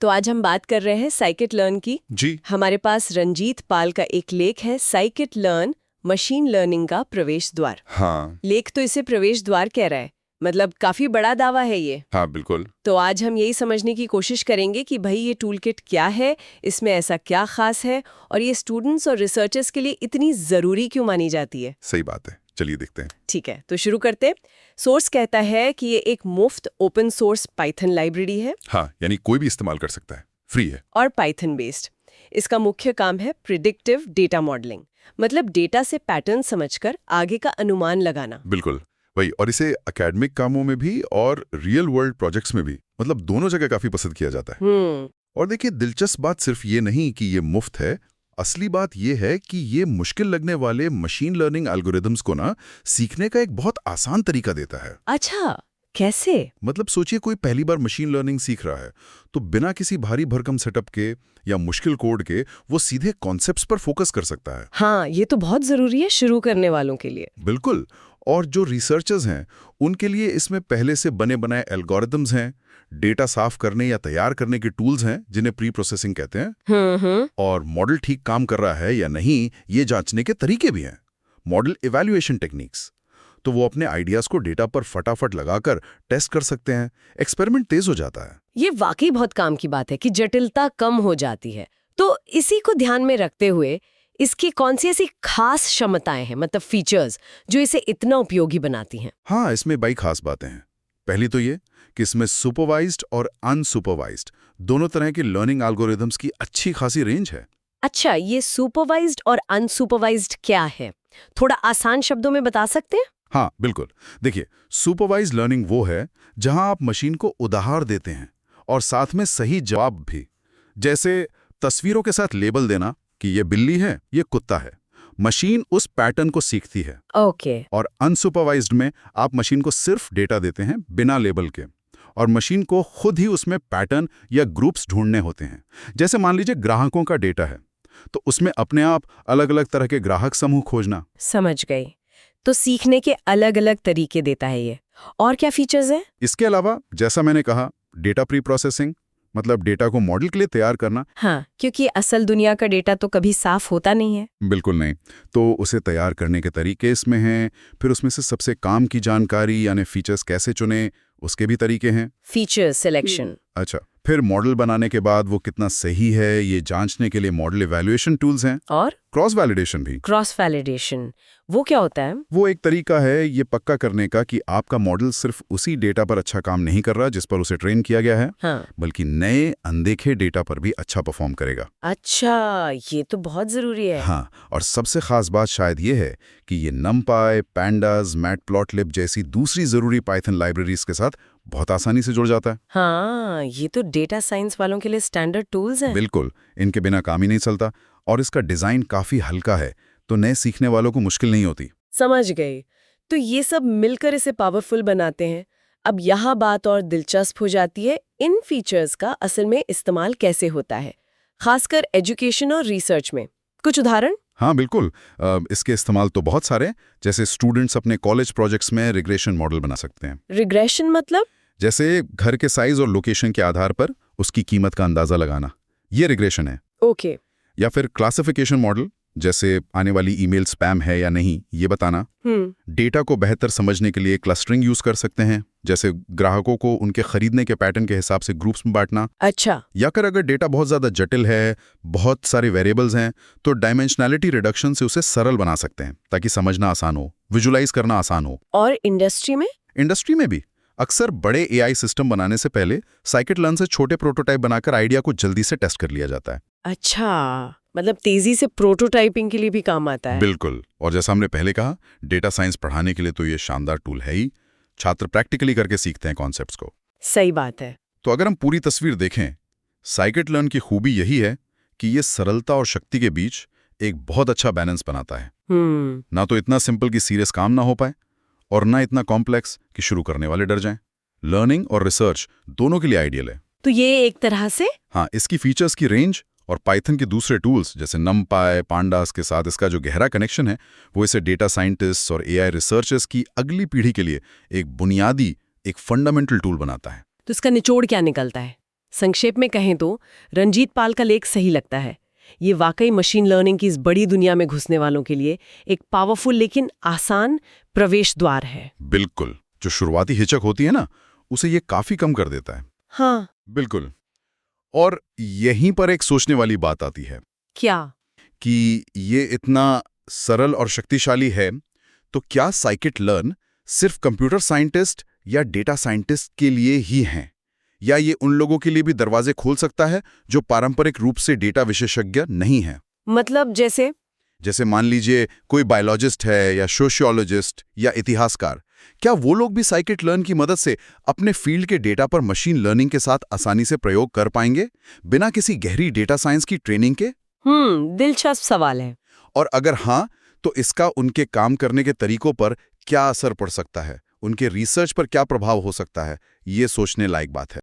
तो आज हम बात कर रहे हैं साइकिट लर्न की। जी। हमारे पास रंजीत पाल का एक लेख है, साइकिट लर्न मशीन लर्निंग का प्रवेश द्वार। हाँ लेख तो इसे प्रवेश द्वार कह रहा है, मतलब काफी बड़ा दावा है ये। हाँ बिल्कुल। तो आज हम यही समझने की कोशिश करेंगे कि भाई ये टूल किट क्या है, इसमें ऐसा क्या खास है और ये स्टूडेंट्स और रिसर्चर्स के लिए इतनी जरूरी क्यों मानी जाती है। सही बात है, चलिए देखते हैं। ठीक है, तो शुरू करते। सोर्स कहता है कि ये एक मुफ्त ओपन सोर्स पाइथन लाइब्रेरी है। हाँ, यानी कोई भी इस्तेमाल कर सकता है, फ्री है। और पाइथन बेस्ड। इसका मुख्य काम है प्रिडिक्टिव डेटा मॉडलिंग, मतलब डेटा से पैटर्न समझकर आगे का अनुमान लगाना। बिल्कुल वही, और इसे एकेडमिक कामों में भी और रियल वर्ल्ड प्रोजेक्ट्स में भी, मतलब दोनों जगह काफी पसंद किया जाता है। और देखिए, दिलचस्प बात सिर्फ ये नहीं कि ये मुफ्त है, असली बात ये है कि ये मुश्किल लगने वाले मशीन लर्निंग एल्गोरिदम्स को ना सीखने का एक बहुत आसान तरीका देता है। अच्छा, कैसे? मतलब सोचिए, कोई पहली बार मशीन लर्निंग सीख रहा है तो बिना किसी भारी भरकम सेटअप के या मुश्किल कोड के वो सीधे कॉन्सेप्ट्स पर फोकस कर सकता है। हाँ, ये तो बहुत जरूरी है शुरू करने वालों के लिए। बिल्कुल। और जो रिसर्चर्स हैं उनके लिए इसमें पहले से बने बनाए एल्गोरिदम्स हैं, डेटा साफ करने या तैयार करने के टूल्स हैं जिन्हें प्री प्रोसेसिंग कहते हैं। और मॉडल ठीक काम कर रहा है या नहीं ये जांचने के तरीके भी हैं, मॉडल इवैल्यूएशन टेक्निक्स। तो वो अपने आइडियाज को डेटा पर फटाफट लगाकर टेस्ट कर सकते हैं, एक्सपेरिमेंट तेज हो जाता है। ये वाकई बहुत काम की बात है कि जटिलता कम हो जाती है। तो इसी को ध्यान में रखते हुए इसकी कौन सी ऐसी खास क्षमताएं हैं, मतलब फीचर्स, जो इसे इतना उपयोगी बनाती हैं? हाँ, इसमें बड़ी खास बातें हैं। पहली तो ये कि इसमें सुपरवाइज्ड और अनसुपरवाइज्ड दोनों तरह के लर्निंग एल्गोरिदम्स की अच्छी खासी रेंज है। अच्छा, ये सुपरवाइज्ड और अनसुपरवाइज्ड क्या है? थोड़ा आसान शब्दों में बता सकते हैं? हाँ बिल्कुल। देखिए, सुपरवाइज्ड लर्निंग वो है जहां आप मशीन को उदाहरण देते हैं और साथ में सही जवाब भी, जैसे तस्वीरों के साथ लेबल देना कि ये बिल्ली है, ये कुत्ता है। मशीन उस पैटर्न को सीखती है। ओके। और अनसुपरवाइज्ड में आप मशीन को सिर्फ डेटा देते हैं बिना लेबल के, और मशीन को खुद ही उसमें पैटर्न या ग्रुप्स ढूंढने होते हैं। जैसे मान लीजिए ग्राहकों का डेटा है तो उसमें अपने आप अलग अलग तरह के ग्राहक समूह खोजना। समझ गई। तो सीखने के अलग अलग तरीके देता है ये। और क्या फीचर्स हैं? इसके अलावा जैसा मैंने कहा, डेटा प्री प्रोसेसिंग, मतलब डेटा को मॉडल के लिए तैयार करना। हाँ, क्योंकि असल दुनिया का डेटा तो कभी साफ होता नहीं है। बिल्कुल नहीं। तो उसे तैयार करने के तरीके इसमें हैं, फिर उसमें से सबसे काम की जानकारी यानी फीचर्स कैसे चुने उसके भी तरीके हैं। Features selection. अच्छा, फिर मॉडल बनाने के बाद वो कितना सही है ये जांचने के लिए मॉडल इवैल्यूएशन टूल्स हैं। और क्रॉस वैलिडेशन भी। क्रॉस वैलिडेशन वो क्या होता है? वो एक तरीका है ये पक्का करने का कि आपका मॉडल सिर्फ उसी डेटा पर अच्छा काम नहीं कर रहा जिस पर उसे ट्रेन किया गया है। हाँ। बल्कि नए अनदेखे डेटा पर भी अच्छा परफॉर्म करेगा। अच्छा, ये तो बहुत जरूरी है। हाँ, और सबसे खास बात शायद ये है कि ये नमपाई, पैंडाज, मैटप्लॉटलिब जैसी दूसरी जरूरी पाइथन लाइब्रेरीज के साथ बहुत आसानी से जुड़ जाता है। हाँ, ये तो डेटा साइंस वालों के लिए स्टैंडर्ड टूल्स हैं। बिल्कुल, इनके बिना काम ही नहीं चलता। और इसका डिजाइन काफी हल्का है तो नए सीखने वालों को मुश्किल नहीं होती। समझ गई। तो ये सब मिलकर इसे पावरफुल बनाते हैं। अब यहाँ बात और दिलचस्प हो जाती है, इन फीचर्स का असल में इस्तेमाल कैसे होता है, खासकर एजुकेशन और रिसर्च में। कुछ उदाहरण? हाँ बिल्कुल। इसके इस्तेमाल तो बहुत सारे, जैसे स्टूडेंट्स अपने कॉलेज प्रोजेक्ट्स में रिग्रेशन मॉडल बना सकते हैं। रिग्रेशन मतलब? जैसे घर के साइज और लोकेशन के आधार पर उसकी कीमत का अंदाजा लगाना, ये रिग्रेशन है। ओके। या फिर क्लासिफिकेशन मॉडल, जैसे आने वाली ईमेल स्पैम है या नहीं ये बताना। डेटा को बेहतर समझने के लिए क्लस्टरिंग यूज कर सकते हैं, जैसे ग्राहकों को उनके खरीदने के पैटर्न के हिसाब से ग्रुप्स में बांटना। अच्छा। या फिर अगर डेटा बहुत ज्यादा जटिल है, बहुत सारे वेरिएबल्स हैं, तो डायमेंशनैलिटी रिडक्शन से उसे सरल बना सकते हैं ताकि समझना आसान हो, विजुलाइज करना आसान हो। और इंडस्ट्री में? इंडस्ट्री में भी अक्सर बड़े एआई सिस्टम बनाने से पहले साइकिट लर्न से छोटे प्रोटोटाइप बनाकर आइडिया को जल्दी से टेस्ट कर लिया जाता है। अच्छा, मतलब तेजी से प्रोटोटाइपिंग के लिए भी काम आता है। बिल्कुल। और जैसा हमने पहले कहा, डेटा साइंस पढ़ाने के लिए तो ये शानदार टूल है ही। छात्र प्रैक्टिकली करके सीखते हैं कॉन्सेप्ट्स को। सही बात है। तो अगर हम पूरी तस्वीर देखें, साइकिट लर्न की खूबी यही है कि ये सरलता और शक्ति के बीच एक बहुत अच्छा बैलेंस बनाता है। ना तो इतना सिंपल कि सीरियस काम ना हो पाए, और ना इतना कॉम्प्लेक्स कि शुरू करने वाले डर जाएं। लर्निंग और रिसर्च दोनों के लिए आइडियल है। तो ये एक तरह से? हाँ, इसकी फीचर्स की रेंज और पाइथन के दूसरे टूल्स जैसे नमपाई, पांडास के साथ इसका जो गहरा कनेक्शन है, वो इसे डेटा साइंटिस्ट और एआई रिसर्चर्स की अगली पीढ़ी के लिए एक बुनियादी, एक फंडामेंटल टूल बनाता है। तो इसका निचोड़ क्या निकलता है? संक्षेप में कहें तो रंजीत पाल का लेख सही लगता है। ये वाकई मशीन लर्निंग की इस बड़ी दुनिया में घुसने वालों के लिए एक पावरफुल लेकिन आसान प्रवेश द्वार है। बिल्कुल, जो शुरुआती हिचक होती है ना, उसे ये काफी कम कर देता है। हाँ। बिल्कुल। और यहीं पर एक सोचने वाली बात आती है क्या? कि ये इतना सरल और शक्तिशाली है, तो क्या साइकिट लर्न सिर्फ कंप्यूटर साइंटिस्ट या डेटा साइंटिस्ट के लिए ही हैं, या ये उन लोगों के लिए भी दरवाजे खोल सकता है जो पारंपरिक रूप से डेटा विशेषज्ञ नहीं हैं? मतलब जैसे मान लीजिए कोई बायोलॉजिस्ट है या सोशियोलॉजिस्ट या इतिहासकार, क्या वो लोग भी साइकिट लर्न की मदद से अपने फील्ड के डेटा पर मशीन लर्निंग के साथ आसानी से प्रयोग कर पाएंगे बिना किसी गहरी डेटा साइंस की ट्रेनिंग के? दिलचस्प सवाल है। और अगर हाँ, तो इसका उनके काम करने के तरीकों पर क्या असर पड़ सकता है, उनके रिसर्च पर क्या प्रभाव हो सकता है, ये सोचने लायक बात है।